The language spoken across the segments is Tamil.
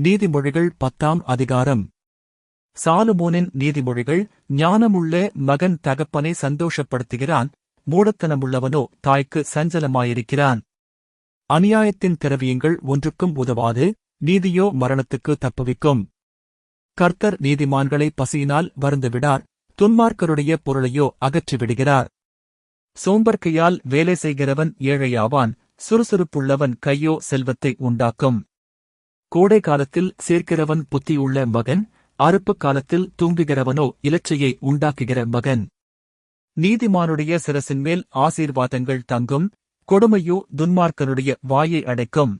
நீதிமொழிகள் 10ஆம் அதிகாரம். சாலமோனின் நீதிமொழிகள். ஞானமுள்ள மகன் தகப்பனை சந்தோஷப்படுத்துகிறான், மூடத்தனமுள்ளவனோ தாய்க்கு சஞ்சலமாயிருக்கிறான். அநியாயத்தின் திரவியங்கள் ஒன்றுக்கும் உதவாது, நீதியோ மரணத்துக்கு தப்புவிக்கும். கர்த்தர் நீதிமான்களை பசியினால் வருந்துவிடார், துன்மார்க்கருடைய பொருளையோ அகற்றிவிடுகிறார். சோம்பற்கையால் வேலை செய்கிறவன் ஏழையாவான், சுறுசுறுப்புள்ளவன் கையோ செல்வத்தை உண்டாக்கும். கோடை காலத்தில் சேர்க்கிறவன் புத்தியுள்ள மகன், அறுப்புக் காலத்தில் தூங்குகிறவனோ இலச்சையை உண்டாக்குகிற மகன். நீதிமானுடைய சிரசின்மேல் ஆசீர்வாதங்கள் தங்கும், கொடுமையோ துன்மார்க்கனுடைய வாயை அடைக்கும்.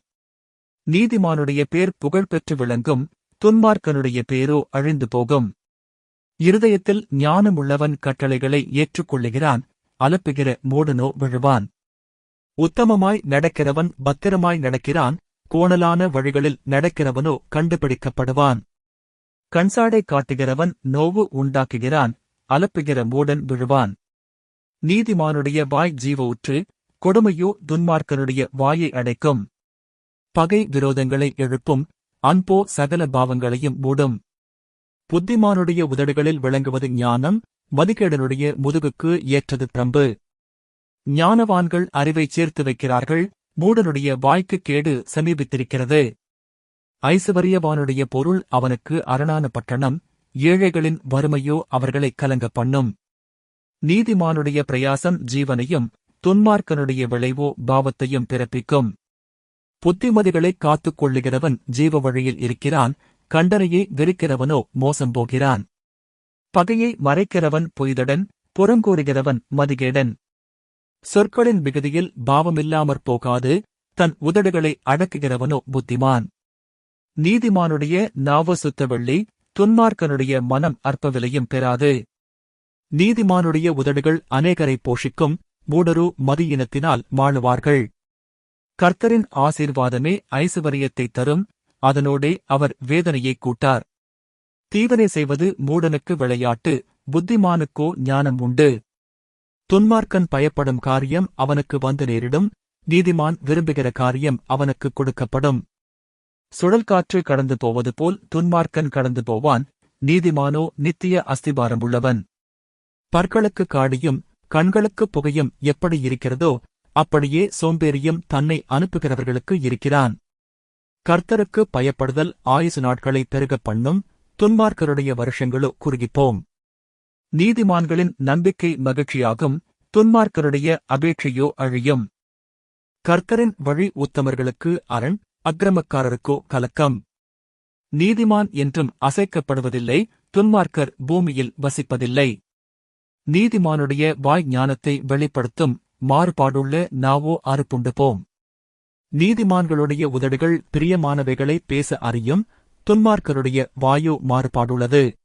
நீதிமானுடைய பேர் புகழ்பெற்று விளங்கும், துன்மார்க்கனுடைய பேரோ அழிந்து போகும். இருதயத்தில் ஞானமுள்ளவன் கட்டளைகளை ஏற்றுக்கொள்ளுகிறான், அலப்புகிற மூடனோ விழுவான். உத்தமமாய் நடக்கிறவன் பத்திரமாய் நடக்கிறான், கோணலான வழிகளில் நடக்கிறவனோ கண்டுபிடிக்கப்படுவான். கண்சாடை காட்டுகிறவன் நோவு உண்டாக்குகிறான், அலப்புகிற மூடன் விழுவான். நீதிமானுடைய வாய் ஜீவ ஊற்று, கொடுமையோ துன்மார்க்கனுடைய வாயை அடைக்கும். பகை விரோதங்களை எழுப்பும், அன்போ சகல பாவங்களையும் மூடும். புத்திமானுடைய உதடுகளில் விளங்குவது ஞானம், மதிகேடனுடைய முதுகுக்கு ஏற்றது பிரம்பு. ஞானவான்கள் அறிவைச் சேர்த்து வைக்கிறார்கள், மூடனுடைய வாய்க்குக் கேடு சமீபித்திருக்கிறது. ஐசுவரியவானுடைய பொருள் அவனுக்கு அரணான பட்டணம், ஏழைகளின் வறுமையோ அவர்களை கலங்க பண்ணும். நீதிமானுடைய பிரயாசம் ஜீவனையும், துன்மார்க்கனுடைய விளைவோ பாவத்தையும் பிறப்பிக்கும். புத்திமதிகளைக் காத்துக் கொள்ளுகிறவன் ஜீவ வழியில் இருக்கிறான், கண்டனையை வெறுக்கிறவனோ மோசம் போகிறான். பகையை மறைக்கிறவன் பொய்தடன், புறங்கூறுகிறவன் மதிகேடன். சொற்களின் மிகுதியில் பாவமில்லாமற் போகாது, தன் உதடுகளை அடக்குகிறவனோ புத்திமான். நீதிமானுடைய நாவு சுத்த வெள்ளி, துன்மார்க்கனுடைய மனம் அற்பவிலையும் பெறாது. நீதிமானுடைய உதடுகள் அநேகரை போஷிக்கும், மூடரோ மதியினத்தினால் மாளுவார்கள். கர்த்தரின் ஆசீர்வாதமே ஐசுவரியத்தைத் தரும், அதனோடே அவர் வேதனையைக் கூட்டார். தீவனை செய்வது மூடனுக்கு விளையாட்டு, புத்திமானுக்கோ ஞானம் உண்டு. துன்மார்க்கன் பயப்படும் காரியம் அவனுக்கு வந்து நேரிடும், நீதிமான் விரும்புகிற காரியம் அவனுக்குக் கொடுக்கப்படும். சுழல்காற்று கடந்து போவது போல் துன்மார்க்கன் கடந்து போவான், நீதிமானோ நித்திய அஸ்திபாரமுள்ளவன். பற்களுக்கு காடியும் கண்களுக்குப் புகையும் எப்படி இருக்கிறதோ அப்படியே சோம்பேறியும் தன்னை அனுப்புகிறவர்களுக்கு இருக்கிறான். கர்த்தருக்கு பயப்படுதல் ஆயுசு நாட்களை பெருகப் பண்ணும், துன்மார்க்கருடைய வருஷங்களோ குறுகிப்போம். நீதிமான்களின் நம்பிக்கை மகிழ்ச்சியாகும், துன்மார்க்கருடைய அபேட்சையோ அழியும். கர்த்தரின் வழி உத்தமர்களுக்கு அரண், அக்கிரமக்காரருக்கோ கலக்கம். நீதிமான் என்றும் அசைக்கப்படுவதில்லை, துன்மார்க்கர் பூமியில் வசிப்பதில்லை. நீதிமானுடைய வாய் ஞானத்தை வெளிப்படுத்தும், மாறுபாடுள்ள நாவோ அறுப்புண்டு போம். நீதிமான்களுடைய உதடுகள் பிரியமானவைகளை பேச அறியும், துன்மார்க்கருடைய வாயோ மாறுபாடுள்ளது.